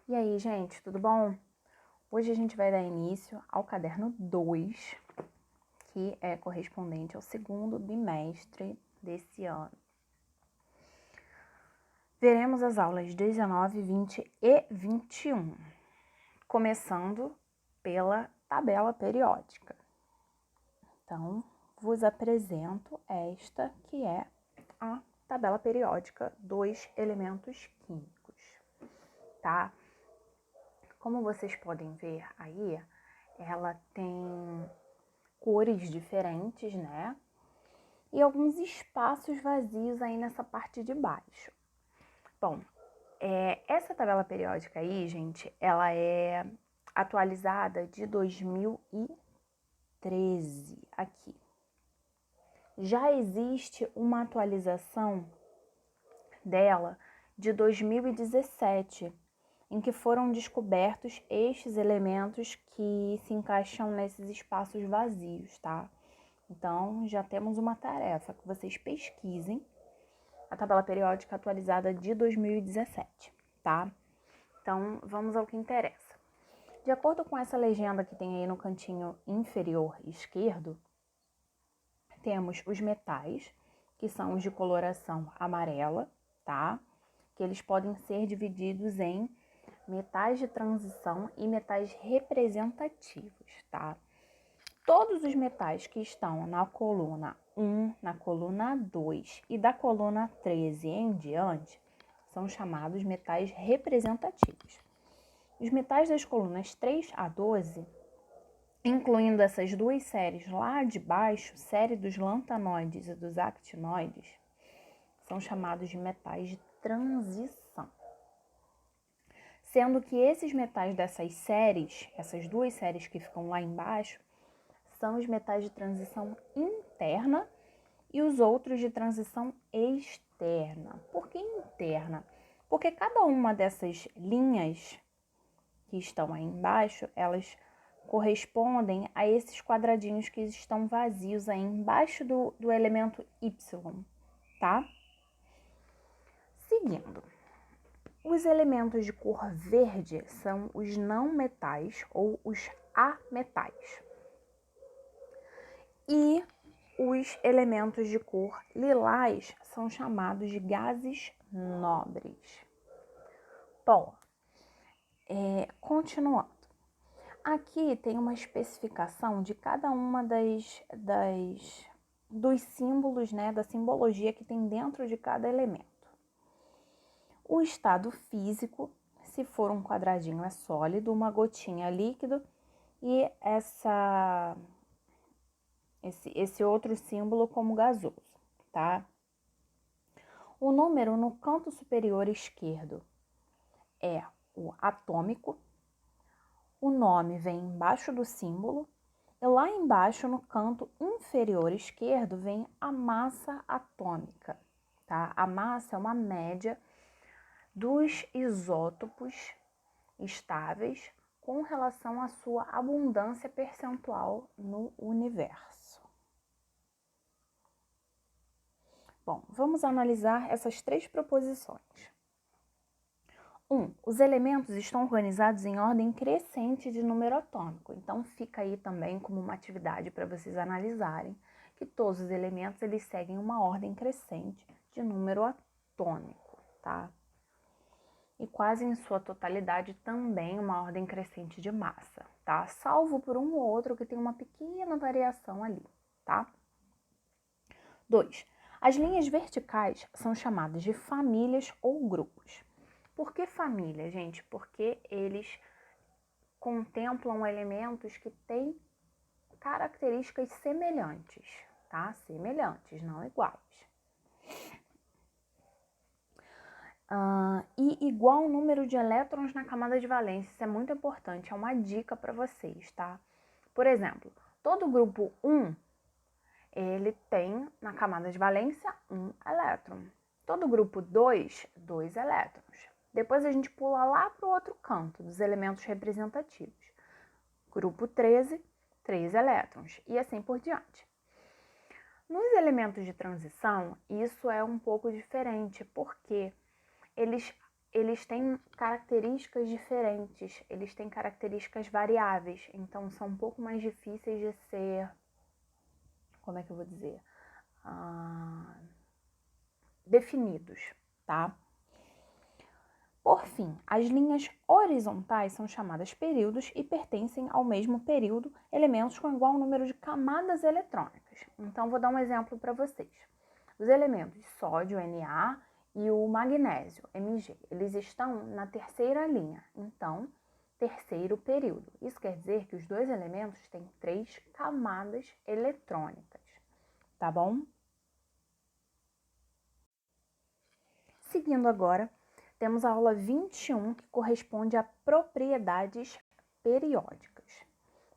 E aí, gente, tudo bom? Hoje a gente vai dar início ao caderno 2, que é correspondente ao segundo bimestre desse ano. Veremos as aulas 19, 20 e 21, começando pela tabela periódica. Então, vos apresento esta que é a tabela periódica dos elementos químicos, tá? Como vocês podem ver aí, ela tem cores diferentes, né? E alguns espaços vazios aí nessa parte de baixo. Bom, essa tabela periódica aí, gente, ela é atualizada de 2013 aqui. Já existe uma atualização dela de 2017, em que foram descobertos estes elementos que se encaixam nesses espaços vazios, tá? Então, já temos uma tarefa, que vocês pesquisem a tabela periódica atualizada de 2017, tá? Então, vamos ao que interessa. De acordo com essa legenda que tem aí no cantinho inferior esquerdo, temos os metais, que são os de coloração amarela, tá? Que eles podem ser divididos em metais de transição e metais representativos, tá? Todos os metais que estão na coluna 1, na coluna 2 e da coluna 13 em diante são chamados metais representativos. Os metais das colunas 3 a 12, incluindo essas duas séries lá de baixo, série dos lantanoides e dos actinoides, são chamados de metais de transição. Sendo que esses metais dessas séries, essas duas séries que ficam lá embaixo, são os metais de transição interna e os outros de transição externa. Por que interna? Porque cada uma dessas linhas que estão aí embaixo, elas correspondem a esses quadradinhos que estão vazios aí embaixo do elemento Y, tá? Seguindo. Os elementos de cor verde são os não metais ou os ametais. E os elementos de cor lilás são chamados de gases nobres. Bom, continuando. Aqui tem uma especificação de cada uma dos símbolos, né, da simbologia que tem dentro de cada elemento. O estado físico, se for um quadradinho é sólido, uma gotinha é líquido e esse outro símbolo como gasoso, tá? O número no canto superior esquerdo é o atômico, o nome vem embaixo do símbolo e lá embaixo no canto inferior esquerdo vem a massa atômica, tá? A massa é uma média dos isótopos estáveis com relação à sua abundância percentual no universo. Bom, vamos analisar essas três proposições. 1. Os elementos estão organizados em ordem crescente de número atômico. Então, fica aí também como uma atividade para vocês analisarem que todos os elementos eles seguem uma ordem crescente de número atômico, tá? E quase em sua totalidade também uma ordem crescente de massa, tá? Salvo por um ou outro que tem uma pequena variação ali, tá? 2. As linhas verticais são chamadas de famílias ou grupos. Por que família, gente? Porque eles contemplam elementos que têm características semelhantes, tá? Semelhantes, não iguais. E igual número de elétrons na camada de valência, isso é muito importante, é uma dica para vocês, tá? Por exemplo, todo grupo 1, ele tem na camada de valência 1 elétron. Todo grupo 2, 2 elétrons. Depois a gente pula lá para o outro canto, dos elementos representativos. Grupo 13, 3 elétrons, e assim por diante. Nos elementos de transição, isso é um pouco diferente, porque eles eles têm características diferentes, eles têm características variáveis, então são um pouco mais difíceis de ser, como é que eu vou dizer, definidos, tá? Por fim, as linhas horizontais são chamadas períodos e pertencem ao mesmo período elementos com igual número de camadas eletrônicas. Então, vou dar um exemplo para vocês. Os elementos sódio, Na, e o magnésio, Mg, eles estão na terceira linha, então, terceiro período. Isso quer dizer que os dois elementos têm 3 camadas eletrônicas, tá bom? Seguindo agora, temos a aula 21, que corresponde a propriedades periódicas,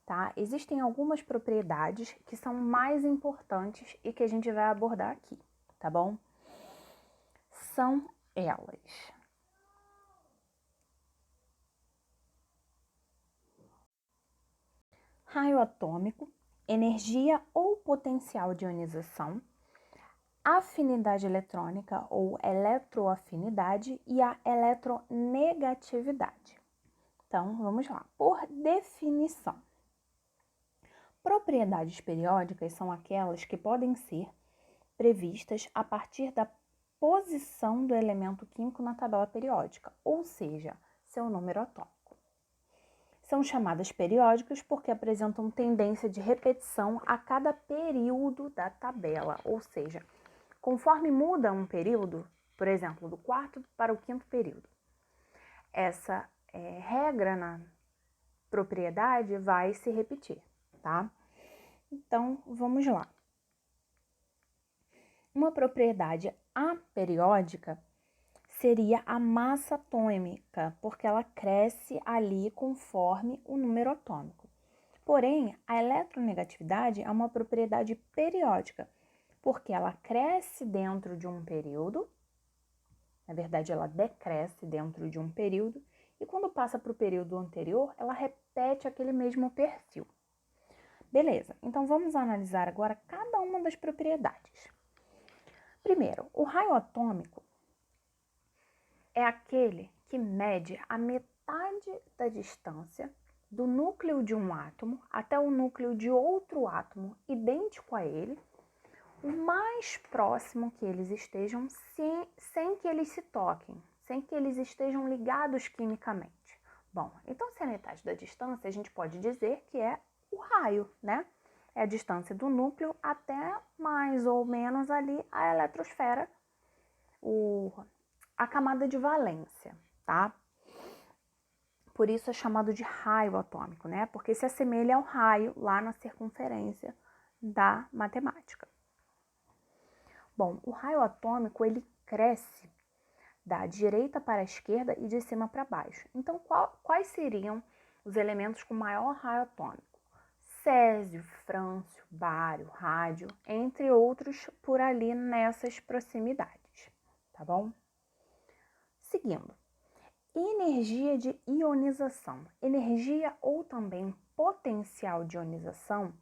tá? Existem algumas propriedades que são mais importantes e que a gente vai abordar aqui, tá bom? São elas: raio atômico, energia ou potencial de ionização, afinidade eletrônica ou eletroafinidade e a eletronegatividade. Então, vamos lá. Por definição, propriedades periódicas são aquelas que podem ser previstas a partir da posição do elemento químico na tabela periódica, ou seja, seu número atômico. São chamadas periódicas porque apresentam tendência de repetição a cada período da tabela, ou seja, conforme muda um período, por exemplo, do quarto para o quinto período, essa regra na propriedade vai se repetir, tá? Então, vamos lá. Uma propriedade aperiódica seria a massa atômica, porque ela cresce ali conforme o número atômico. Porém, a eletronegatividade é uma propriedade periódica, porque ela cresce dentro de um período, na verdade ela decresce dentro de um período, e quando passa para o período anterior, ela repete aquele mesmo perfil. Beleza, então vamos analisar agora cada uma das propriedades. Primeiro, o raio atômico é aquele que mede a metade da distância do núcleo de um átomo até o núcleo de outro átomo idêntico a ele, o mais próximo que eles estejam sem que eles se toquem, sem que eles estejam ligados quimicamente. Bom, então se é a metade da distância, a gente pode dizer que é o raio, né? É a distância do núcleo até mais ou menos ali a eletrosfera, a camada de valência, tá? Por isso é chamado de raio atômico, né? Porque se assemelha ao raio lá na circunferência da matemática. Bom, o raio atômico, ele cresce da direita para a esquerda e de cima para baixo. Então, quais seriam os elementos com maior raio atômico? Césio, frâncio, bário, rádio, entre outros por ali nessas proximidades, tá bom? Seguindo, energia de ionização. Energia ou também potencial de ionização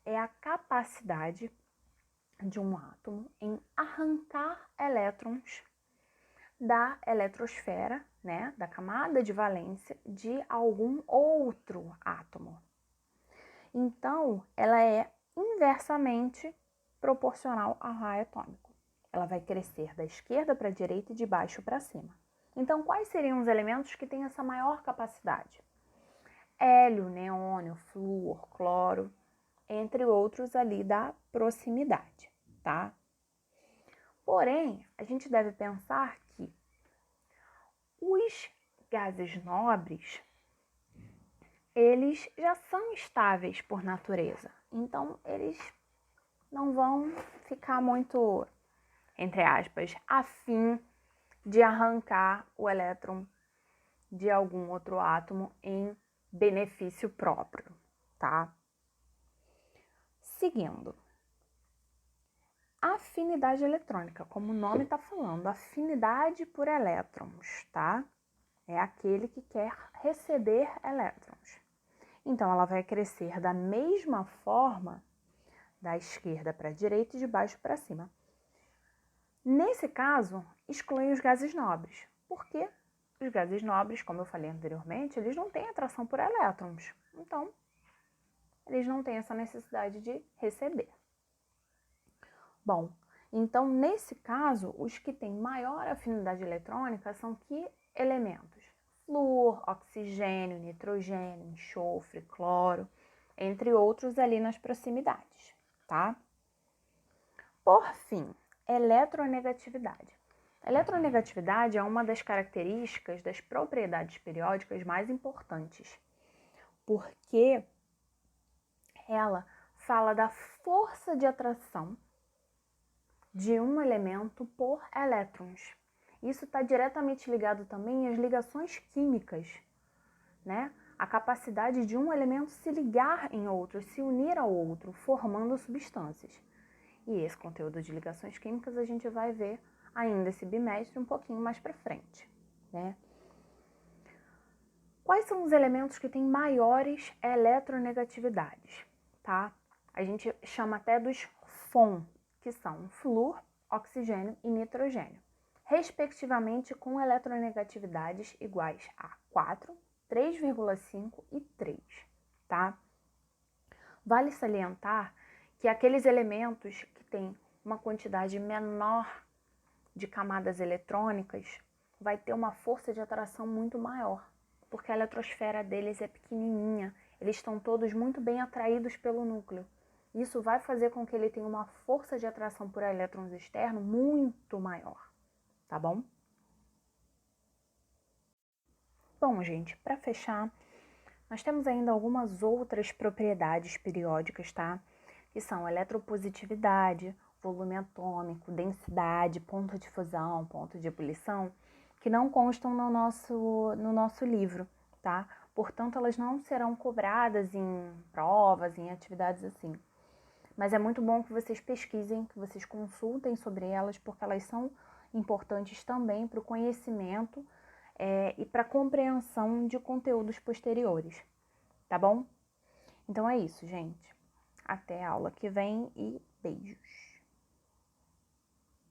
é a capacidade de um átomo em arrancar elétrons da eletrosfera, né, da camada de valência de algum outro átomo. Então, ela é inversamente proporcional ao raio atômico. Ela vai crescer da esquerda para a direita e de baixo para cima. Então, quais seriam os elementos que têm essa maior capacidade? Hélio, neônio, flúor, cloro, entre outros ali da proximidade, tá? Porém, a gente deve pensar que os gases nobres, eles já são estáveis por natureza. Então, eles não vão ficar muito, entre aspas, afim de arrancar o elétron de algum outro átomo em benefício próprio, tá? Seguindo. Afinidade eletrônica, como o nome está falando, afinidade por elétrons, tá? É aquele que quer receber elétrons. Então, ela vai crescer da mesma forma da esquerda para a direita e de baixo para cima. Nesse caso, exclui os gases nobres, Porque os gases nobres, como eu falei anteriormente, eles não têm atração por elétrons. Então, eles não têm essa necessidade de receber. Bom, então, nesse caso, os que têm maior afinidade eletrônica são que elementos? Flúor, oxigênio, nitrogênio, enxofre, cloro, entre outros ali nas proximidades, tá? Por fim, eletronegatividade. A eletronegatividade é uma das características das propriedades periódicas mais importantes, porque ela fala da força de atração de um elemento por elétrons. Isso está diretamente ligado também às ligações químicas, né? A capacidade de um elemento se ligar em outro, se unir ao outro, formando substâncias. E esse conteúdo de ligações químicas a gente vai ver ainda esse bimestre um pouquinho mais para frente, né? Quais são os elementos que têm maiores eletronegatividades, tá? A gente chama até dos FON, que são flúor, oxigênio e nitrogênio, respectivamente com eletronegatividades iguais a 4, 3,5 e 3, tá? Vale salientar que aqueles elementos que têm uma quantidade menor de camadas eletrônicas vai ter uma força de atração muito maior, porque a eletrosfera deles é pequenininha, eles estão todos muito bem atraídos pelo núcleo. Isso vai fazer com que ele tenha uma força de atração por elétrons externos muito maior, tá bom? Bom, gente, para fechar, nós temos ainda algumas outras propriedades periódicas, tá? Que são eletropositividade, volume atômico, densidade, ponto de fusão, ponto de ebulição, que não constam no nosso livro, tá? Portanto, elas não serão cobradas em provas, em atividades assim. Mas é muito bom que vocês pesquisem, que vocês consultem sobre elas, porque elas são importantes também para o conhecimento e para a compreensão de conteúdos posteriores, tá bom? Então é isso, gente. Até a aula que vem e beijos!